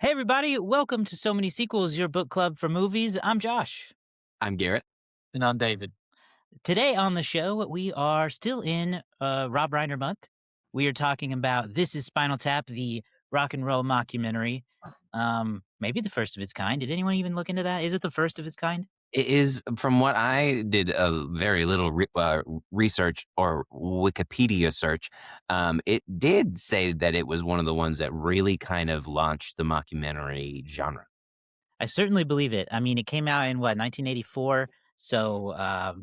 Hey, everybody. Welcome to So Many Sequels, your book club for movies. I'm Josh. I'm Garrett. And I'm David. Today on the show, we are still in Rob Reiner Month. We are talking about This Is Spinal Tap, the rock and roll mockumentary. Maybe the first of its kind. Did anyone even look into that? Is it the first of its kind? It is, from what I did a very little research or Wikipedia search, it did say that it was one of the ones that really kind of launched the mockumentary genre. I certainly believe it. I mean, it came out in 1984. So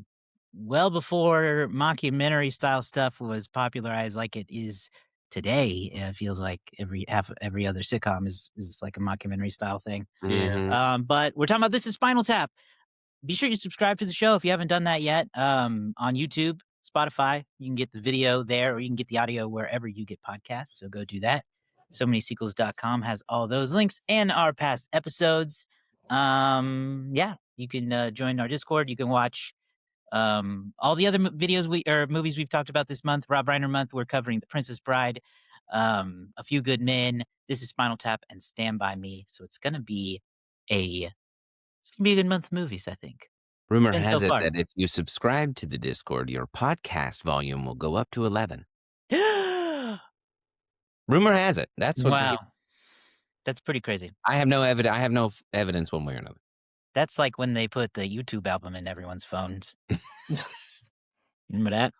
well before mockumentary style stuff was popularized like it is today. It feels like every other sitcom is like a mockumentary style thing. Yeah. But we're talking about This Is Spinal Tap. Be sure you subscribe to the show if you haven't done that yet. On YouTube, Spotify, you can get the video there, or you can get the audio wherever you get podcasts. So go do that. SoManySequels.com has all those links and our past episodes. Yeah, you can join our Discord. You can watch all the other movies we've talked about this month. Rob Reiner Month, we're covering The Princess Bride, A Few Good Men, This Is Spinal Tap, and Stand By Me. So it's gonna be a good month of movies, I think. Rumor And has so it far. that if you subscribe to the Discord, your podcast volume will go up to 11. Rumor has it. That's what. Wow. That's pretty crazy. I have no evidence one way or another. That's like when they put the YouTube album in everyone's phones. Remember that?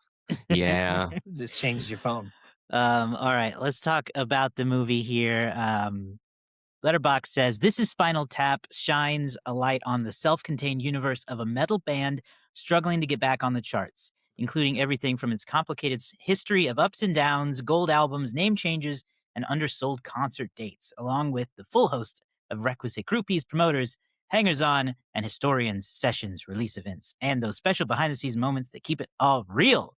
Yeah. This changed your phone. All right, let's talk about the movie here. Letterboxd says, This Is Spinal Tap shines a light on the self-contained universe of a metal band struggling to get back on the charts, including everything from its complicated history of ups and downs, gold albums, name changes, and undersold concert dates, along with the full host of requisite groupies, promoters, hangers-on, and historians, sessions, release events, and those special behind-the-scenes moments that keep it all real.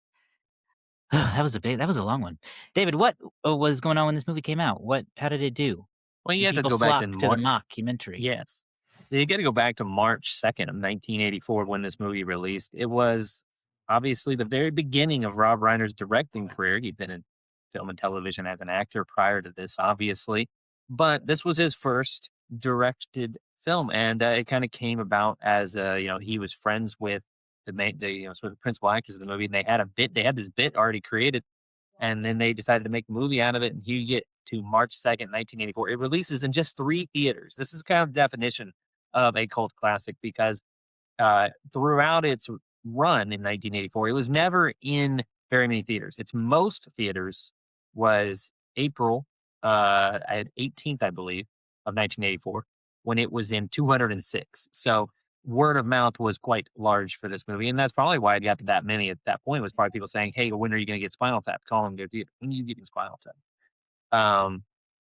That was a long one. David, what was going on when this movie came out? How did it do? Well, you have to People go back to flock to the mockumentary. Yes. You got to go back to March 2nd of 1984 when this movie released. It was obviously the very beginning of Rob Reiner's directing career. He'd been in film and television as an actor prior to this, obviously. But this was his first directed film. And it kind of came about as, he was friends with sort of the principal actors of the movie. And they had this bit already created. And then they decided to make a movie out of it. And here you get to March 2nd, 1984. It releases in just 3 theaters. This is kind of the definition of a cult classic because throughout its run in 1984, it was never in very many theaters. Its most theaters was April 18th, I believe, of 1984, when it was in 206. So word of mouth was quite large for this movie, and that's probably why it got to that many at that point. Was probably people saying, "Hey, when are you going to get Spinal Tap? Call them to theater. When are you getting Spinal Tap?"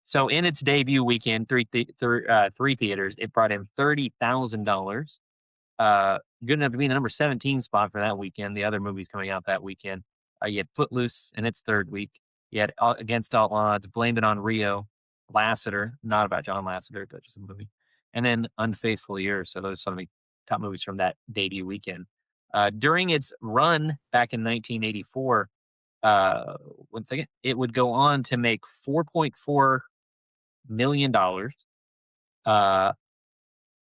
So in its debut weekend, three theaters, it brought in $30,000. Good enough to be in the number 17 spot for that weekend. The other movies coming out that weekend, you had Footloose in its third week. You had Against All Odds, Blame It on Rio, Lassiter, not about John Lasseter, but just a movie, and then Unfaithful Year. So those are some of the top movies from that debut weekend. During its run back in 1984, one second, it would go on to make $4.4 million,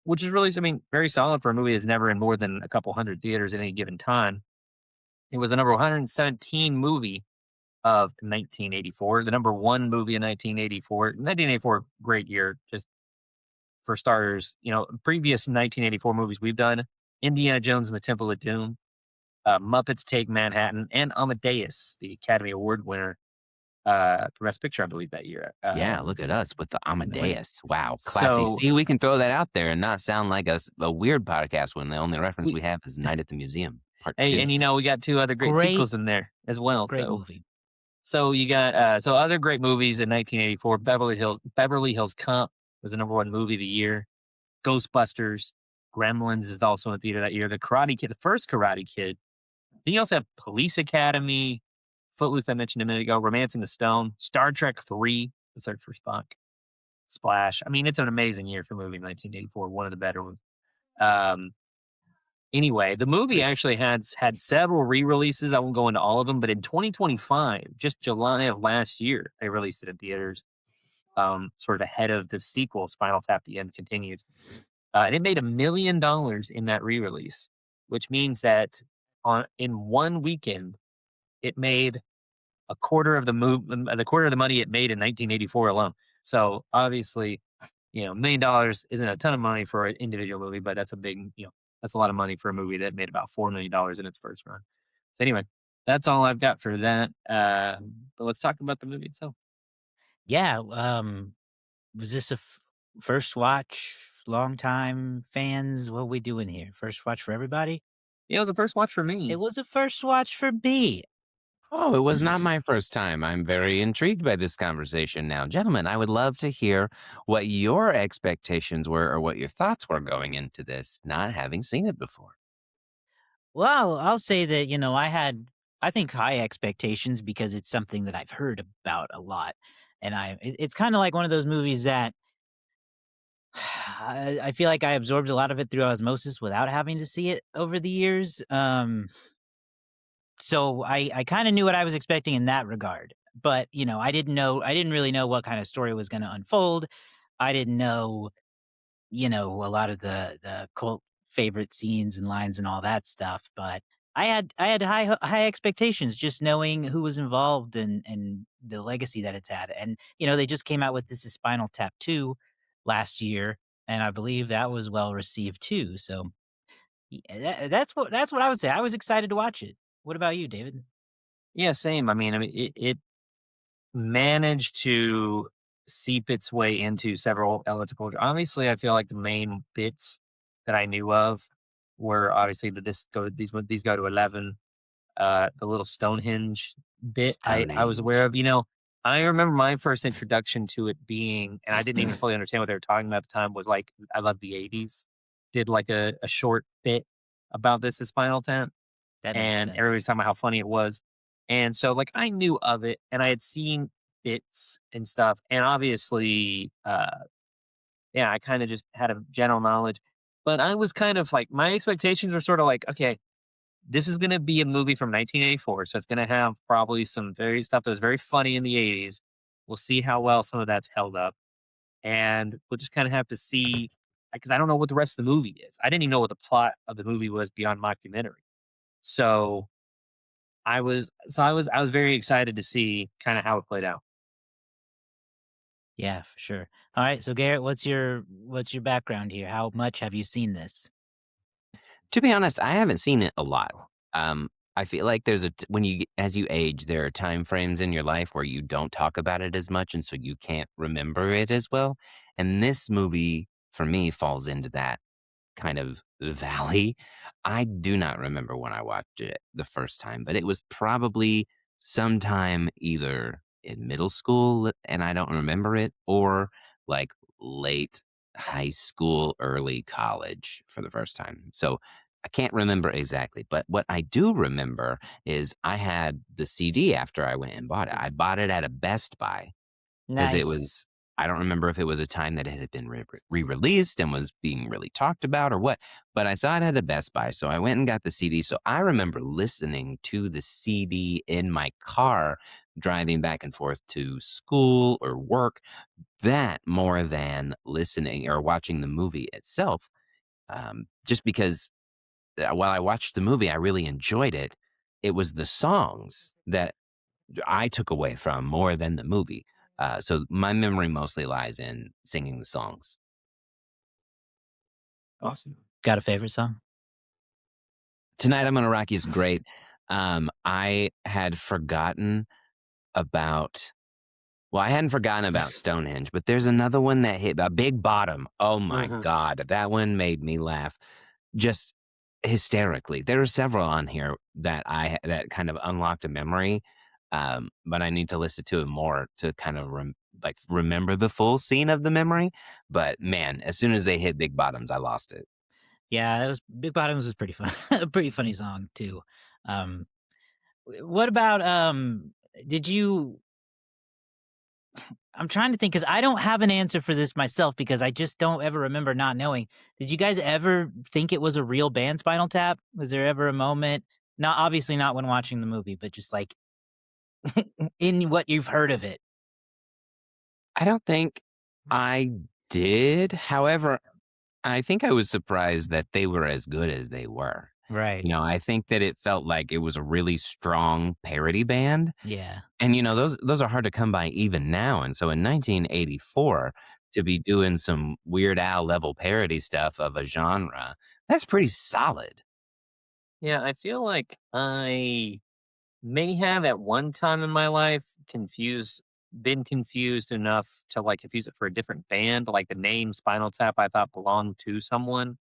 which is really, very solid for a movie that's never in more than a couple hundred theaters at any given time. It was the number 117 movie of 1984, the number 1 movie in 1984. 1984, great year, just for starters. Previous 1984 movies we've done, Indiana Jones and the Temple of Doom, Muppets Take Manhattan, and Amadeus, the Academy Award winner for Best Picture, I believe, that year. Yeah, look at us with the Amadeus. Wow, classy. See, we can throw that out there and not sound like a weird podcast when the only reference we have is Night at the Museum, Part 2. And we got 2 other great sequels in there as well. Great movie. So you got other great movies in 1984. Beverly Hills Cop was the number 1 movie of the year. Ghostbusters, Gremlins is also in theater that year. The Karate Kid, the first Karate Kid. Then you also have Police Academy, Footloose I mentioned a minute ago, Romancing the Stone, Star Trek 3, The Search for Spock, Splash. It's an amazing year for a movie in 1984, one of the better ones. Anyway, the movie actually had several re-releases. I won't go into all of them, but in 2025, just July of last year, they released it in theaters. sort of ahead of the sequel, Spinal Tap: The End Continues. And it made $1 million in that re-release, which means that in one weekend, it made the quarter of the money it made in 1984 alone. So obviously, $1 million isn't a ton of money for an individual movie, but that's that's a lot of money for a movie that made about $4 million in its first run. So anyway, that's all I've got for that. But let's talk about the movie itself. Yeah. Was this a first watch? Long time fans? What are we doing here? First watch for everybody? Yeah, it was a first watch for me. It was a first watch for me. Oh, it was not my first time. I'm very intrigued by this conversation now. Gentlemen, I would love to hear what your expectations were or what your thoughts were going into this, not having seen it before. Well, I'll say that, I think, high expectations because it's something that I've heard about a lot. And it's kind of like one of those movies that I feel like I absorbed a lot of it through osmosis without having to see it over the years. So I kind of knew what I was expecting in that regard. But, I didn't really know what kind of story was going to unfold. I didn't know, a lot of the cult favorite scenes and lines and all that stuff. But I had high expectations just knowing who was involved and the legacy that it's had. And, they just came out with This Is Spinal Tap 2 last year, and I believe that was well received too. So that's what I would say. I was excited to watch it. What about you, David? Yeah, same. I mean, it managed to seep its way into several elements of culture. Obviously, I feel like the main bits that I knew of were obviously these go to 11. The little Stonehenge bit I was aware Stonehenge. of. I remember my first introduction to it being, and I didn't even fully understand what they were talking about at the time. Was like I love the '80s. Did like a short bit about This Is Spinal Tap, That makes and sense. everybody was talking about how funny it was. And so, like, I knew of it, and I had seen bits and stuff, and obviously, yeah, I kind of just had a general knowledge. But I was kind of like, my expectations were sort of like, okay, this is going to be a movie from 1984, so it's going to have probably some very stuff that was very funny in the '80s. We'll see how well some of that's held up, and we'll just kind of have to see because I don't know what the rest of the movie is. I didn't even know what the plot of the movie was beyond mockumentary. So I was very excited to see kinda how it played out. Yeah, for sure. All right, so Garrett, what's your background here? How much have you seen this? To be honest, I haven't seen it a lot. I feel like when as you age, there are time frames in your life where you don't talk about it as much, and so you can't remember it as well. And this movie, for me, falls into that kind of valley. I do not remember when I watched it the first time, but it was probably sometime either in middle school and I don't remember it, or like late high school, early college for the first time. So I can't remember exactly, but what I do remember is I had the CD after I went and bought it. I bought it at a Best Buy because it Nice. was I don't remember if it was a time that it had been re-released and was being really talked about or what, but I saw it at a Best Buy, so I went and got the CD. So I remember listening to the CD in my car driving back and forth to school or work, that more than listening or watching the movie itself. Just because while I watched the movie, I really enjoyed it. It was the songs that I took away from more than the movie. So my memory mostly lies in singing the songs. Awesome. Got a favorite song? Tonight I'm gonna rock you is great. I had forgotten about I hadn't forgotten about Stonehenge, but there's another one that hit a Big Bottom. Oh my Mhm. god, that one made me laugh just hysterically. There are several on here that kind of unlocked a memory, but I need to listen to it more to kind of remember the full scene of the memory. But man, as soon as they hit Big Bottoms, I lost it. Yeah, that was Big Bottoms was pretty fun. A pretty funny song too. Um, what about did you I'm trying to think because I don't have an answer for this myself because I just don't ever remember not knowing. Did you guys ever think it was a real band, Spinal Tap? Was there ever a moment? Not obviously not when watching the movie, but just like in what you've heard of it. I don't think I did. However, I think I was surprised that they were as good as they were. Right. I think that it felt like it was a really strong parody band. Yeah. And those are hard to come by even now. And so in 1984, to be doing some Weird Al level parody stuff of a genre, that's pretty solid. Yeah, I feel like I may have at one time in my life been confused enough to like confuse it for a different band. Like the name Spinal Tap, I thought belonged to someone,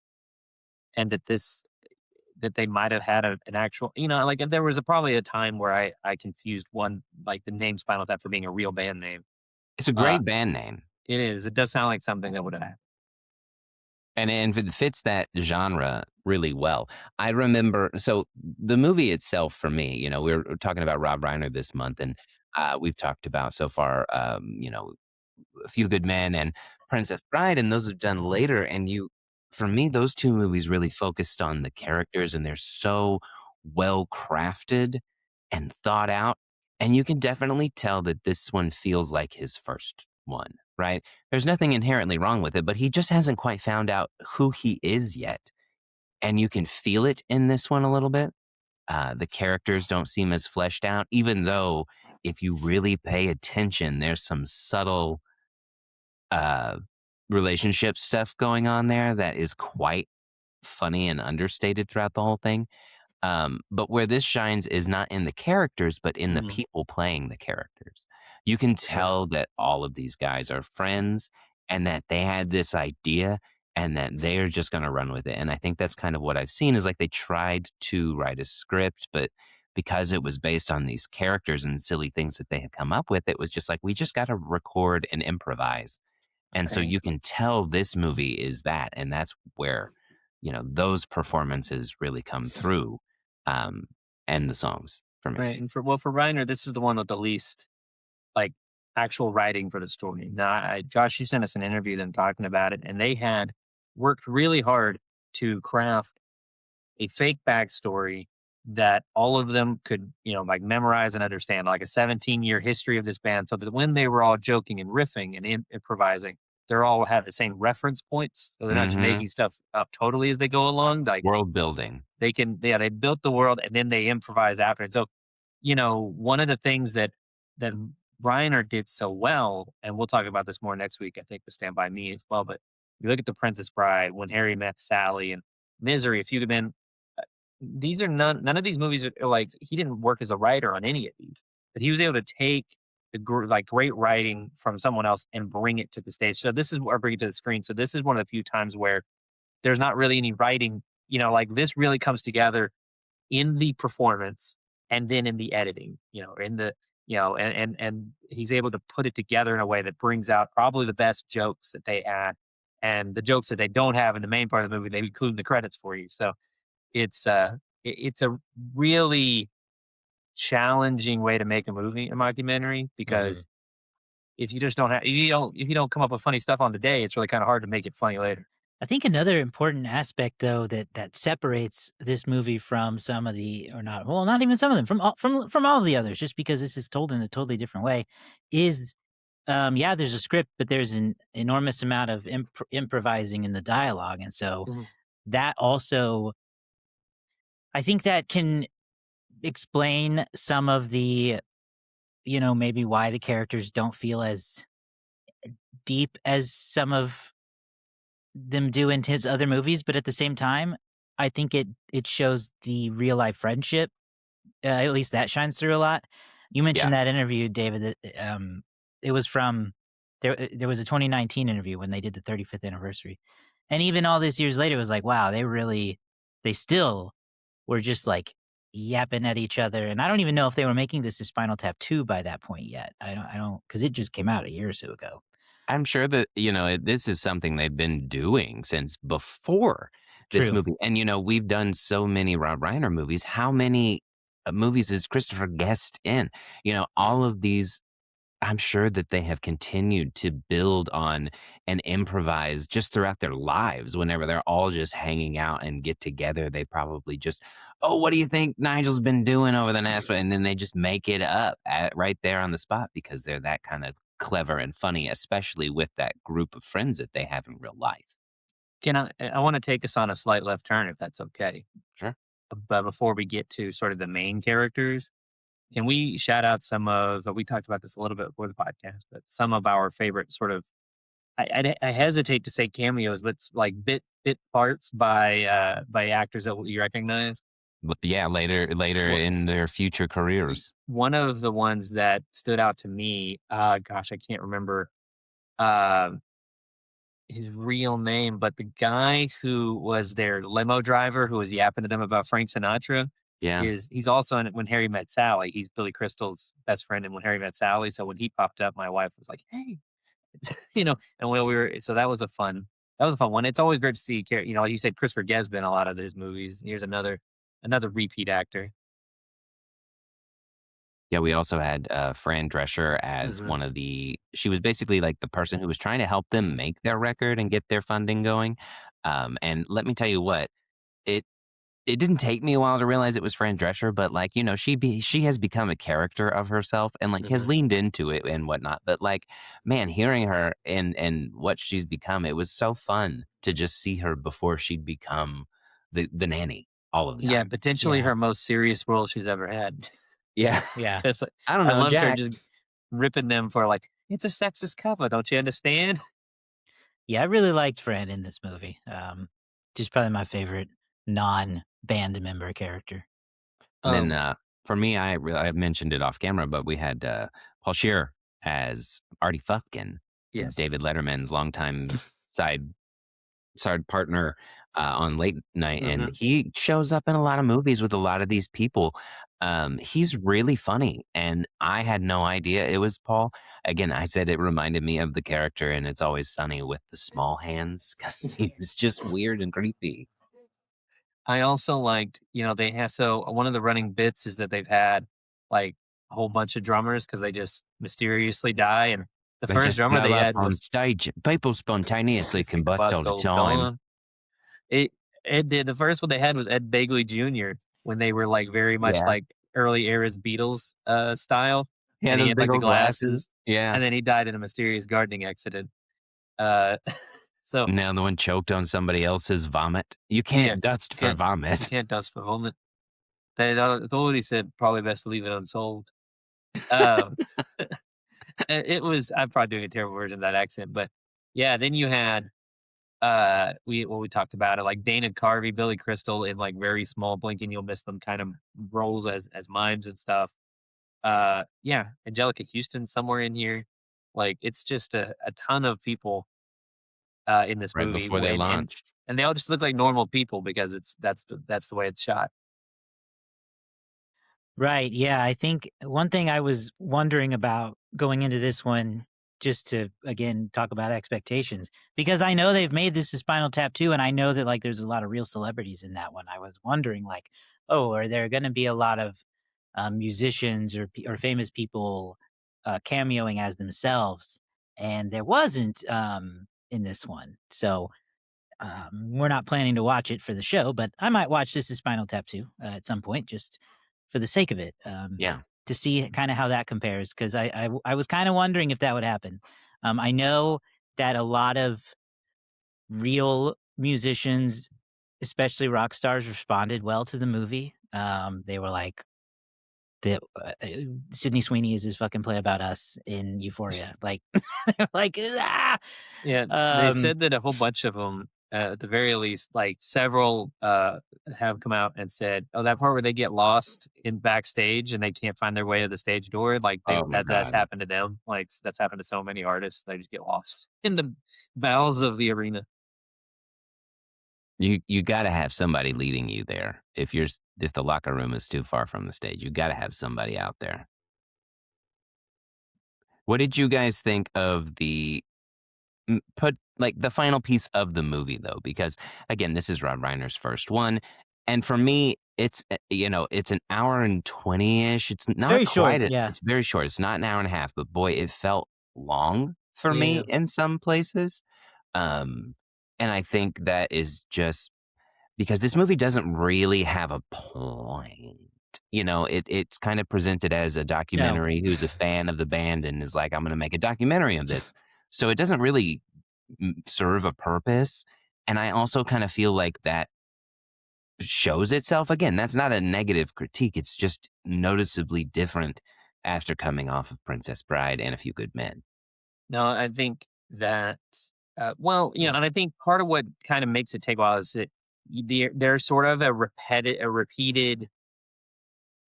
and that they might have had an actual, like if there was probably a time where I confused one like the name Spinal Tap for being a real band name. It's a Uh, great band name. it is. It does sound like something that would have happened. And it fits that genre really well. I remember so the movie itself for me, we're talking about Rob Reiner this month, and we've talked about so far, A Few Good Men and Princess Bride, and those have done later. And for me, those two movies really focused on the characters, and they're so well crafted and thought out. And you can definitely tell that this one feels like his first one, right? There's nothing inherently wrong with it, but he just hasn't quite found out who he is yet. And you can feel it in this one a little bit. The characters don't seem as fleshed out, even though if you really pay attention, there's some subtle uh, relationship stuff going on there that is quite funny and understated throughout the whole thing. But where this shines is not in the characters, but in the Mhm. people playing the characters. You can Right. tell that all of these guys are friends and that they had this idea and that they're just going to run with it. And I think that's kind of what I've seen is like they tried to write a script, but because it was based on these characters and silly things that they had come up with, it was just like, we just got to record and improvise. And so Right. you can tell this movie is that, and that's where, those performances really come through, um, and the songs for me. Right. And for Reiner, this is the one with the least like actual writing for the story. Now, Josh, you sent us an interview them talking about it, and they had worked really hard to craft a fake backstory that all of them could, like memorize and understand, like a 17-year history of this band, so that when they were all joking and riffing and improvising, they're all have the same reference points, so they're not just Mhm. making stuff up totally as they go along. Like World building. they built the world and then they improvise after it. So one of the things that Reiner did so well, and we'll talk about this more next week, I think, with Stand By Me as well. But you look at The Princess Bride, When Harry Met Sally, and Misery, A Few Good Men. These are none of these movies are like he didn't work as a writer on any of these, but he was able to take like great writing from someone else and bring it to the stage. So this is or bring it to the screen. So this is one of the few times where there's not really any writing. Like this really comes together in the performance and then in the editing, in the and he's able to put it together in a way that brings out probably the best jokes that they add and the jokes that they don't have in the main part of the movie, they include in the credits for you. So it's it's a really challenging way to make a movie, a mockumentary, Mhm. because if you just don't have if you don't come up with funny stuff on the day, it's really kind of hard to make it funny later. I think another important aspect, though, that separates this movie from some of the, or not, well, not even some of them, from all of the others, just because this is told in a totally different way, is yeah, there's a script, but there's an enormous amount of improvising in the dialogue, and so Mhm. that also, I think that can explain some of the, maybe why the characters don't feel as deep as some of them do in his other movies, but at the same time, I think it shows the real life friendship. At least that shines through a lot. You Yeah. mentioned that interview, David. That it was from there. There was a 2019 interview when they did the 35th anniversary, and even all these years later, it was like, wow, they still were just like yapping at each other. And I don't even know if they were making this as Spinal Tap 2 by that point yet. I don't, because it just came out a year or so ago. I'm sure that, this is something they've been doing since before this True. movie. And, we've done so many Rob Reiner movies. How many movies is Christopher Guest in? All of these, I'm sure that they have continued to build on and improvise just throughout their lives. Whenever they're all just hanging out and get together, they probably just, oh, what do you think Nigel's been doing over the last? And then they just make it up right there on the spot because they're that kind of clever and funny, especially with that group of friends that they have in real life. I want to take us on a slight left turn, if that's okay. Sure. But before we get to sort of the main characters, can we shout out some of, we talked about this a little bit before the podcast, but some of our favorite sort of, I hesitate to say cameos, but it's like bit parts by actors that you recognize. But yeah, later Well, in their future careers. one of the ones that stood out to me, gosh, I can't remember uh, his real name, but the guy who was their limo driver who was yapping to them about Frank Sinatra Yeah. he's also in When Harry Met Sally. He's Billy Crystal's best friend in When Harry Met Sally. So when he popped up, my wife was like, "Hey," and when we were, so that was a fun one. It's always great to see, like you said, Christopher Guest in a lot of those movies. Here's another repeat actor. Yeah, we also had Fran Drescher as Mhm. she was basically like the person who was trying to help them make their record and get their funding going. And let me tell you what, it it didn't take me a while to realize it was Fran Drescher, but like, she has become a character of herself and like has Mhm. leaned into it and whatnot. But like, man, hearing her and what she's become, it was so fun to just see her before she'd become the nanny all of the Yeah, time. potentially Yeah. her most serious role she's ever had. Yeah. Yeah. 'Cause, like, I don't I know, loved her Jack. just ripping them for like, "It's a sexist cover, don't you understand?" Yeah, I really liked Fran in this movie. She's probably my favorite non-band member character. And then, Um, for me, I mentioned it off camera, but we had, Paul Scheer as Artie Fufkin, yes. David Letterman's longtime side partner, on Late Night, and Mhm. he shows up in a lot of movies with a lot of these people. He's really funny, and I had no idea it was Paul. Again, I said it reminded me of the character in It's Always Sunny with the small hands because he was just weird and creepy. I also liked, they have one of the running bits is that they've had, like, a whole bunch of drummers because they just mysteriously die, and the They first just drummer blow they up had on was stage. People spontaneously It's like combust all the Combustion time. Dawn. It it did the first one they had was Ed Begley Jr. when they were, like, very much Yeah. like early eras Beatles, style, Yeah, and he those had, big like, the old glasses. glasses, Yeah. and then he died in a mysterious gardening accident. Uh, so Now the one choked on somebody else's vomit. You yeah, can't dust for can't you vomit. can't dust for vomit. They told he said probably best to leave it unsold. Um, it was I'm probably doing a terrible version of that accent, but yeah, then you had we talked about it, like Dana Carvey, Billy Crystal in like very small blink and you'll miss them kind of roles as mimes and stuff. Yeah, Angelica Houston somewhere in here. Like it's just a ton of people in this Right movie before they launched. and they all just look like normal people because that's the way it's shot. Right, yeah, I think one thing I was wondering about going into this one, just to, again, talk about expectations, because I know they've made This Is Spinal Tap too, and I know that, like, there's a lot of real celebrities in that one. I was wondering, like, "Oh, are there gonna be a lot of, musicians or famous people, cameoing as themselves?" And there wasn't, in this one. So, we're not planning to watch it for the show, but I might watch This Is Spinal Tap too, at some point, just for the sake of it, Yeah. to see kinda how that compares, 'cause I was kinda wondering if that would happen. I know that a lot of real musicians, especially rock stars, responded well to the movie. They were like, the Sydney Sweeney is his fucking Play About Us in Euphoria, like, like, "Ah!" Yeah, they Um said that a whole bunch of them, at the very least, like several, have come out and said, "Oh, that part where they get lost in backstage and they can't find their way to the stage door, like Oh my that's god. happened to them. Like that's happened to so many artists. They just get lost in the bowels of the arena." You gotta have somebody leading you there. If the locker room is too far from the stage, you gotta have somebody out there. What did you guys think of put like the final piece of the movie though? Because again, this is Rob Reiner's first one, and for me, it's an hour and 20-ish. It's It's not very short, quite. yeah. It's very short. It's not an hour and a half, but boy, it felt long for me Yeah. in some places. Um, and I think that is just because this movie doesn't really have a point. it's kind of presented as a No. documentary who's a fan of the band and is like, I'm going to make a documentary of this. So it doesn't really serve a purpose. And I also kind of feel like that shows itself. Again, that's not a negative critique. It's just noticeably different after coming off of Princess Bride and A Few Good Men. No, I think that, and I think part of what kind of makes it take a while is that there's sort of a repeated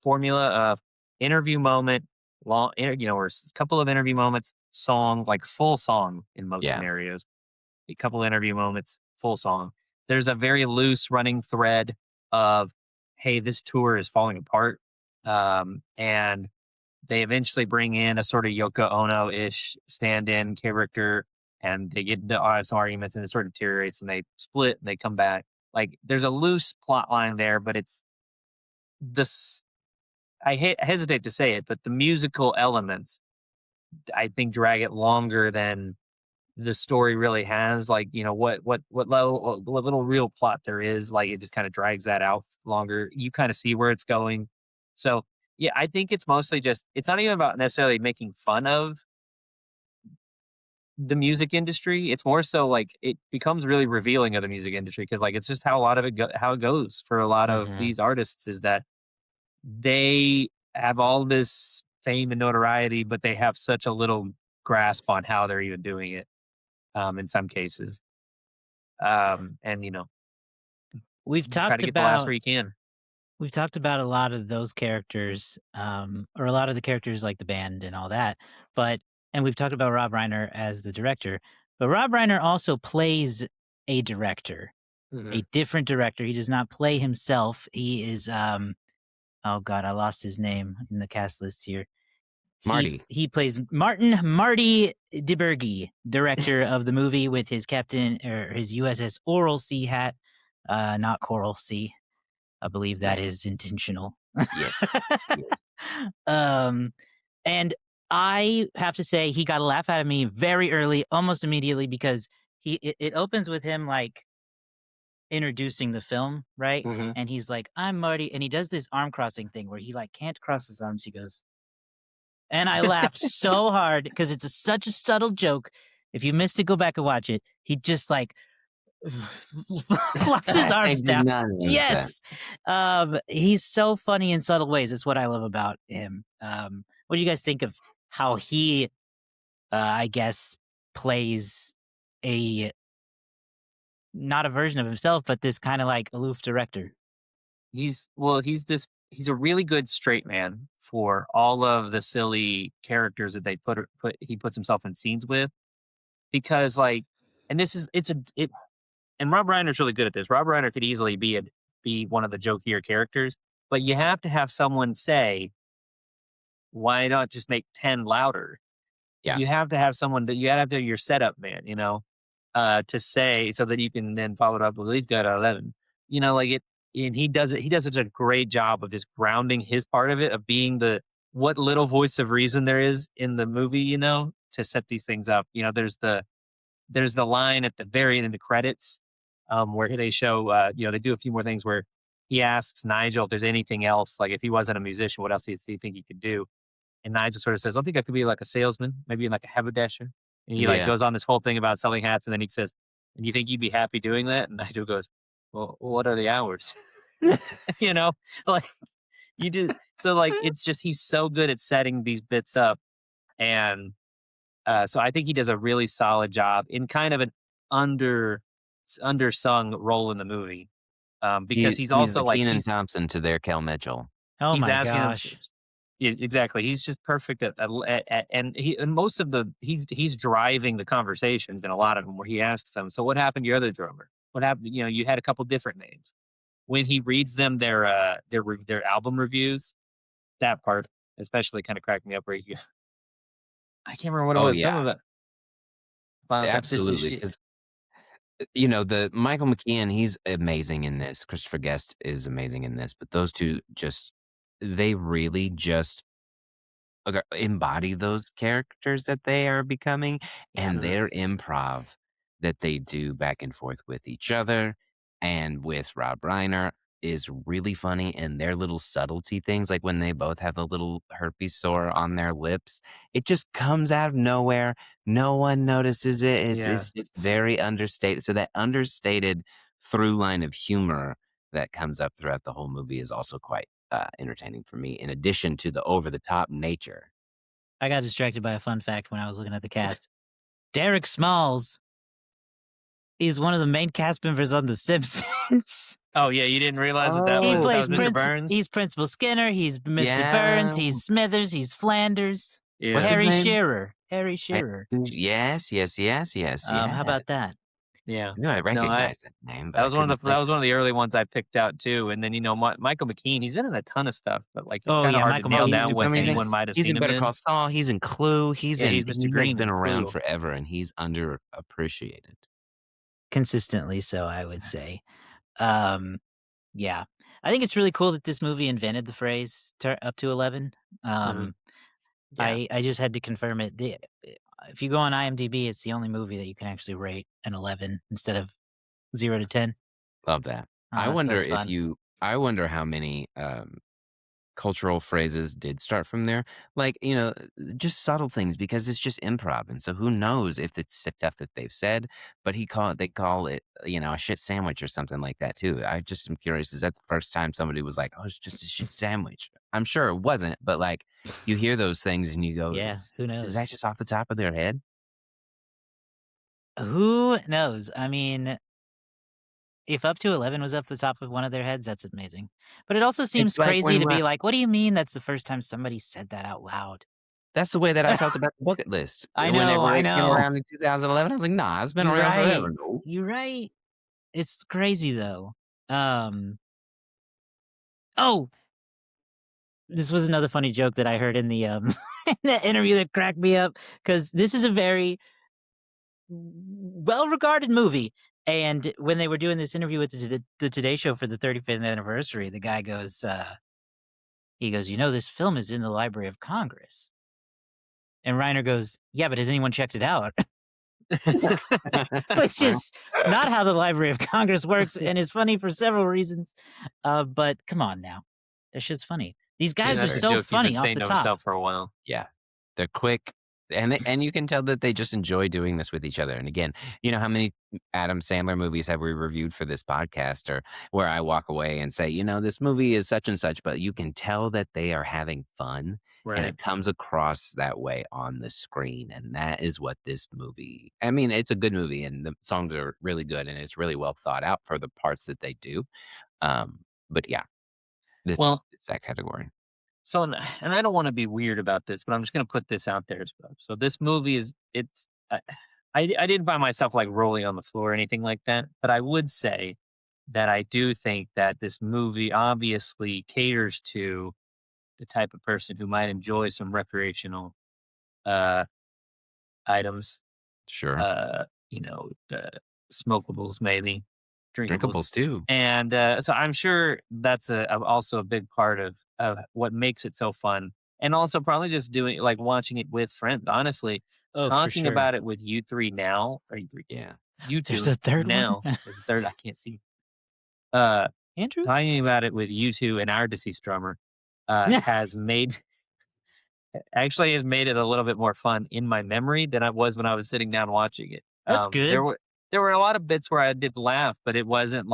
formula of interview moment, or a couple of interview moments, song, like full song in most Yeah. scenarios, a couple interview moments, full song. There's a very loose running thread of, hey, this tour is falling apart. And they eventually bring in a sort of Yoko Ono-ish stand-in character, and they get into some arguments, and it sort of deteriorates, and they split, and they come back. Like, there's a loose plot line there, but it's this. I hesitate to say it, but the musical elements, I think, drag it longer than the story really has. Like, what little real plot there is, like, it just kind of drags that out longer. You kind of see where it's going. So yeah, I think it's mostly just, it's not even about necessarily making fun of the music industry. It's more so like it becomes really revealing of the music industry, because like it's just how a lot of it how it goes for a lot of these artists, is that they have all this fame and notoriety, but they have such a little grasp on how they're even doing it, in some cases. And We've try talked to get the last about where you can. we've talked about a lot of those characters, or a lot of the characters like the band and all that. And we've talked about Rob Reiner as the director, but Rob Reiner also plays a director, a different director. He does not play himself. He is, oh God, I lost his name in the cast list here. Marty. He plays Marty DiBergi, director of the movie, with his captain or his USS Oral Sea hat, not Coral Sea. I believe that is intentional. Yes. And I have to say, he got a laugh out of me very early, almost immediately, because it opens with him like introducing the film, right? And he's like, "I'm Marty," and he does this arm crossing thing where he like can't cross his arms. He goes, and I laughed so hard because it's such a subtle joke. If you missed it, go back and watch it. He just like flops his arms down. Yes. He's so funny in subtle ways. That's what I love about him. What do you guys think of how he, I guess, plays not a version of himself, but this kind of like aloof director? He's a really good straight man for all of the silly characters that they he puts himself in scenes with, because like, and and Rob Reiner's really good at this. Rob Reiner could easily be one of the jokier characters, but you have to have someone say, why not just make 10 louder? Yeah. You have to have someone that you have to have your setup man, to say, so that you can then follow it up with, he's got 11, like it. And he does such a great job of just grounding his part of it, of being what little voice of reason there is in the movie, to set these things up. There's the line at the very end of the credits, where they show, they do a few more things where he asks Nigel if there's anything else, like if he wasn't a musician, what else do you think he could do? And Nigel sort of says, I think I could be like a salesman, maybe like a haberdasher. And he like goes on this whole thing about selling hats, and then he says, and you think you'd be happy doing that? And Nigel goes, well, what are the hours? Like you do. So like, it's just, he's so good at setting these bits up. And so I think he does a really solid job in kind of an undersung role in the movie. Because he's also the like Kenan Thompson to their Kel Mitchell. Oh he's my asking gosh. Yeah, exactly. He's just perfect at and most of he's driving the conversations in a lot of them, where he asks them, so what happened to your other drummer? What happened? You had a couple different names. When he reads them their album reviews, that part especially kind of cracked me up. Where I can't remember what it was. Yeah. Some of it. Absolutely. Because the Michael McKean, he's amazing in this. Christopher Guest is amazing in this. But those two they really just embody those characters that they are becoming, and their improv that they do back and forth with each other and with Rob Reiner. is really funny, and their little subtlety things, like when they both have the little herpes sore on their lips, it just comes out of nowhere. No one notices it. Yeah. It's just very understated. So that understated through line of humor that comes up throughout the whole movie is also quite entertaining for me, in addition to the over the top nature. I got distracted by a fun fact when I was looking at the cast. Derek Smalls is one of the main cast members on The Simpsons. Oh yeah, you didn't realize that He Oh, was plays Mr. Burns. He's Principal Skinner. He's Mr. Burns. yeah. He's Smithers. He's Flanders. What's Yeah, his Harry name? Shearer. Harry Shearer. Yes, yes, yes, yes, How yes. about that? yeah. I knew I No, recognized that name, but that I was one couldn't of the that place was it. one of the early ones I picked out too. And then Michael McKean, he's been in a ton of stuff, but like it's Oh, kind of yeah, hard Michael to nail McKean's down super what famous. anyone might have He's seen in him Better in. Call Saul. He's in Clue. Yeah, he's Mr. He has Green in been around Clue. forever, and he's underappreciated. Consistently so, I would say. Yeah. I think it's really cool that this movie invented the phrase up to 11. Mhm. Yeah. I just had to confirm it. If you go on IMDb, it's the only movie that you can actually rate an 11 instead of 0 to 10. Love that. So that's fun. I wonder how many cultural phrases did start from there. Like, just subtle things, because it's just improv. And so who knows if it's stuff that they've said, but they call it, a shit sandwich or something like that too. I just am curious, is that the first time somebody was like, oh, it's just a shit sandwich? I'm sure it wasn't, but like you hear those things and you go, Yeah, who is knows? that just off the top of their head? Who knows? I mean, if up to 11 was off the top of one of their heads, that's amazing. But it also seems It's like crazy when to be like, what do you mean that's the first time somebody said that out loud? that's the way that I felt about the bucket list. I Whenever know. it came around in 2011, I was like, nah, it's been You're around right. forever. No. You're right. It's crazy though. Oh, this was another funny joke that I heard in the in the interview that cracked me up, because this is a very well-regarded movie. And when they were doing this interview with the Today Show for the 35th anniversary, the guy goes, this film is in the Library of Congress. And Reiner goes, yeah, but has anyone checked it out? Which is not how the Library of Congress works, and is funny for several reasons. But come on now. That shit's funny. These guys are That's a so joke he's funny been off saying the to top. himself for a while. Yeah, they're quick, and you can tell that they just enjoy doing this with each other. And again, how many Adam Sandler movies have we reviewed for this podcast, or where I walk away and say, this movie is such and such, but you can tell that they are having fun, and Right. it comes across that way on the screen. And that is what this movie. I mean, it's a good movie, and the songs are really good, and it's really well thought out for the parts that they do. But yeah, Well, it's that category. So, and I don't want to be weird about this, but I'm just going to put this out there as well. So this movie I didn't find myself like rolling on the floor or anything like that, but I would say that I do think that this movie obviously caters to the type of person who might enjoy some recreational uh, items, Sure, the smokables maybe, drinkables. drinkables too. And so I'm sure that's also a big part of what makes it so fun. And also probably just doing like watching it with friends. Honestly, Oh, for talking sure. about it with you three now, or you three, Yeah. you two There's a third now. one? There's a third. I can't see. Andrew? Talking about it with you two and our deceased drummer has made it a little bit more fun in my memory than I was when I was sitting down watching it. That's good. There were a lot of bits where I did laugh, but it wasn't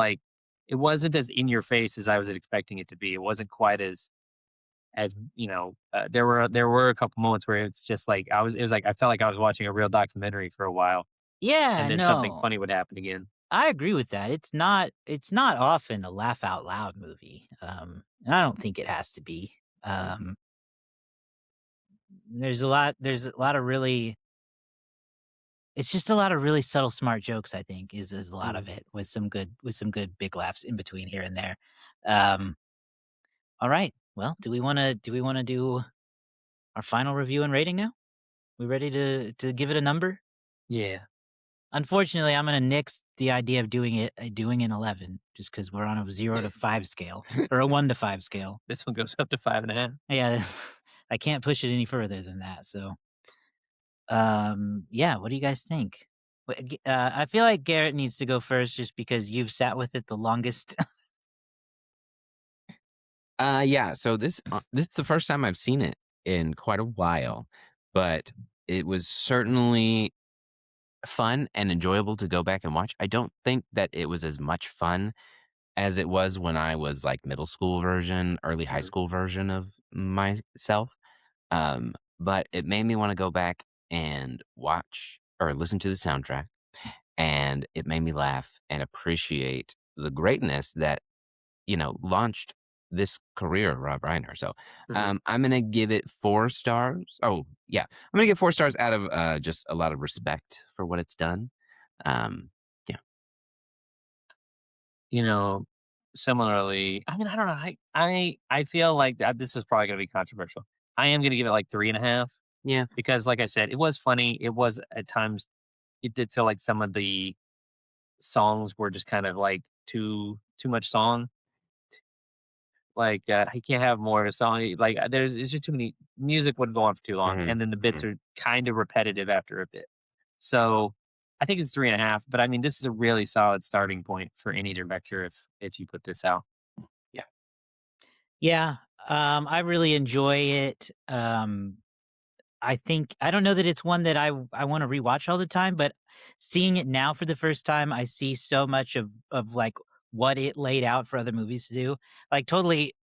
as in your face as I was expecting it to be. It wasn't quite as there were a couple moments where it's just like I felt like I was watching a real documentary for a while, Yeah, and then something funny would happen again. I agree with that. It's not often a laugh out loud movie. And I don't think it has to be. There's a lot of really it's just a lot of really subtle smart jokes, I think, is a lot of it, with some good big laughs in between here and there. All right. Well, do we want to do our final review and rating now? We ready to give it a number? Yeah. Unfortunately, I'm going to nix the idea of doing an 11, just because we're on a 0 to 5 scale, or a 1 to 5 scale. This one goes up to 5.5. Yeah, I can't push it any further than that. So, yeah, what do you guys think? I feel like Garrett needs to go first, just because you've sat with it the longest. Yeah. So this is the first time I've seen it in quite a while, but it was certainly fun and enjoyable to go back and watch. I don't think that it was as much fun as it was when I was like middle school version, early high Mhm. school version of myself. But it made me want to go back and watch or listen to the soundtrack, and it made me laugh and appreciate the greatness that launched this career of Rob Reiner. So Mhm. I'm gonna give it 4 stars. Oh yeah, I'm gonna give 4 stars out of just a lot of respect for what it's done. Yeah, You know, similarly, I mean, I don't know. I feel like this is probably going to be controversial. I am going to give it like 3.5 yeah. because, like I said, it was funny. It was at times. It did feel like some of the songs were just kind of like too much song. Like he can't have more of a song. Like there's it's just too many music wouldn't go on for too long, Hmm. and then the bits are kind of repetitive after a bit. So I think it's 3.5. But I mean, this is a really solid starting point for any director if you put this out. Yeah. Yeah, I really enjoy it. I think I don't know that it's one that I want to rewatch all the time, but seeing it now for the first time, I see so much of like what it laid out for other movies to do. Like totally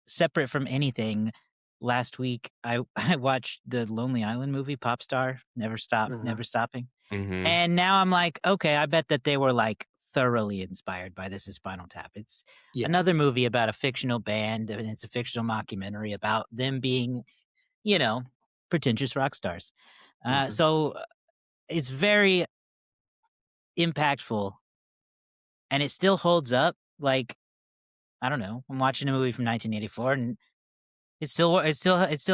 separate from anything. Last week, I I watched the Lonely Island movie, Pop Star, Mhm. Never Stopping, Hmm. and now I'm like, okay, I bet that they were like thoroughly inspired by This Is Spinal Tap. It's Yeah. another movie about a fictional band, and it's a fictional mockumentary about them being, you know, pretentious rock stars. Mhm. So it's very impactful, and it still holds up. Like I don't know, I'm watching a movie from 1984, and it still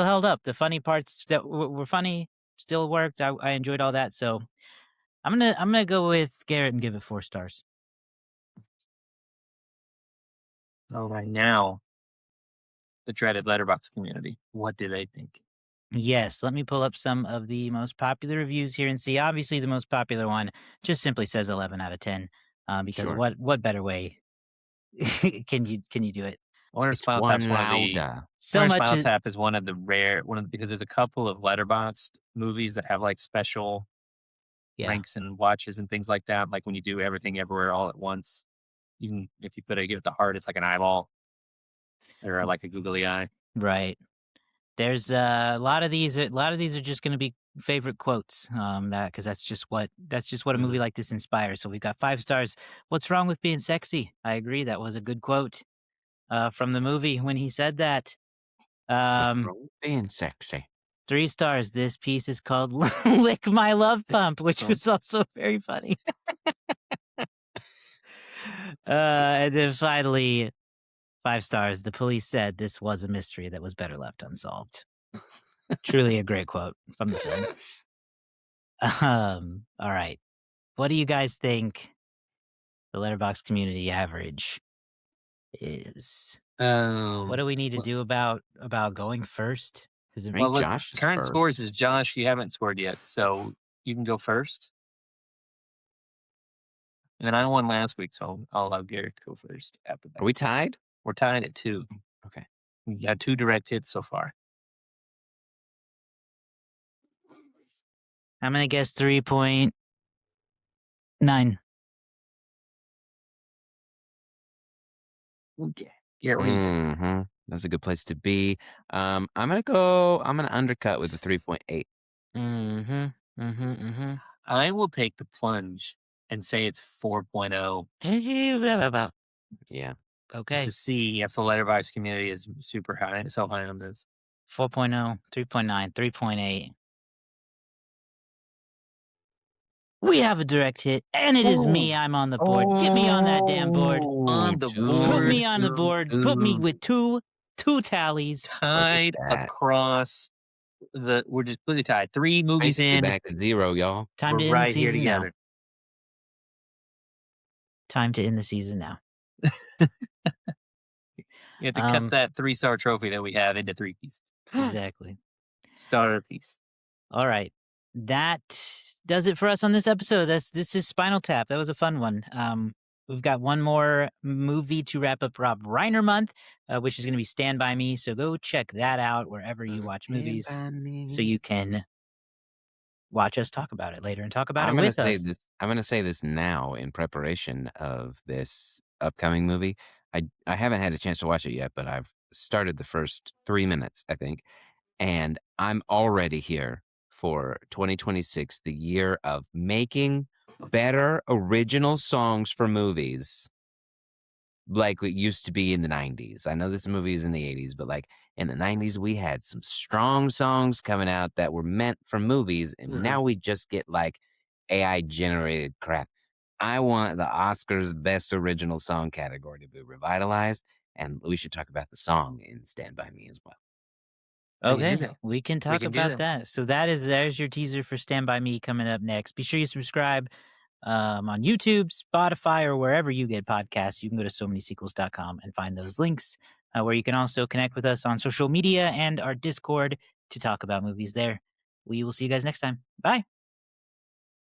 held up. The funny parts that were funny still worked. I enjoyed all that. So I'm gonna go with Garrett and give it 4 stars. So right now, the dreaded letterbox community, what do they think? Yes, let me pull up some of the most popular reviews here and see. Obviously, the most popular one just simply says 11 out of 10. Because Sure. what better way can you do it? Wonder It's Spinal Tap's one one of the louder. So Wonder much Spinal is Tap is one of the rare because there's a couple of letterboxed movies that have like special yeah, ranks and watches and things like that. Like when you do everything everywhere all at once, even if you give it the heart, it's like an eyeball or like a googly eye. right. There's a lot of these. A lot of these are just going to be favorite quotes. That because that's just what a movie Mhm. like this inspires. So we've got 5 stars. What's wrong with being sexy? I agree. That was a good quote from the movie when he said that. What's Um, wrong with being sexy? 3 stars. This piece is called "Lick My Love Pump," which So was also very funny. And then finally, 5 stars. The police said this was a mystery that was better left unsolved. Truly a great quote from the film. All right. What do you guys think the letterbox community average is? What um do we need to well, do about going first? Is it I well think look, Josh is current first. scores is Josh, you haven't scored yet, so you can go first. And then I won last week, so I'll allow Garrett to go first after Are that. we tied? We're tied at 2. Okay. We got 2 direct hits so far. I'm gonna guess 3.9. Okay. Garrett, what do you think? That's a good place to be. I'm gonna undercut with a 3.8. Mm-hmm. Mm-hmm. Mm-hmm. I will take the plunge and say it's 4.0 Yeah. just to Okay. see if the letterbox community is super high, so high on this. 4.0, 3.9, 3.8. We have a direct hit, and it is Oh, me. I'm on the board. Get me on that damn board. Oh, on the Put board, me on the 2, board. Put me 2. with two tallies. Look at tied that. across we're just completely tied. 3 movies Basically in, back to 0, y'all. Time we're to end the right here season now. together. Time to end the season now. You have to cut Um, that 3-star trophy that we have into 3 pieces. exactly. Star piece. All right. That does it for us on this episode. This is Spinal Tap. That was a fun one. we've got one more movie to wrap up Rob Reiner month, which is going to be Stand By Me. So go check that out wherever you watch Stand movies, by so me. you can watch us talk about it later and talk about I'm it gonna with say us. this. I'm gonna say this now in preparation of this upcoming movie. I haven't had a chance to watch it yet, but I've started the first 3 minutes, I think, and I'm already here for 2026, the year of making better original songs for movies, like it used to be in the 90s. I know this movie is in the 80s, but like in the 90s, we had some strong songs coming out that were meant for movies, and Mhm. now we just get like AI generated crap. I want the Oscars Best Original Song category to be revitalized, and we should talk about the song in Stand By Me as well. We can do Okay, that. we can We talk can do about that. that. So there's your teaser for Stand By Me coming up next. Be sure you subscribe on YouTube, Spotify, or wherever you get podcasts. You can go to somanysequels.com and find those links, where you can also connect with us on social media and our Discord to talk about movies there. We will see you guys next time. Bye.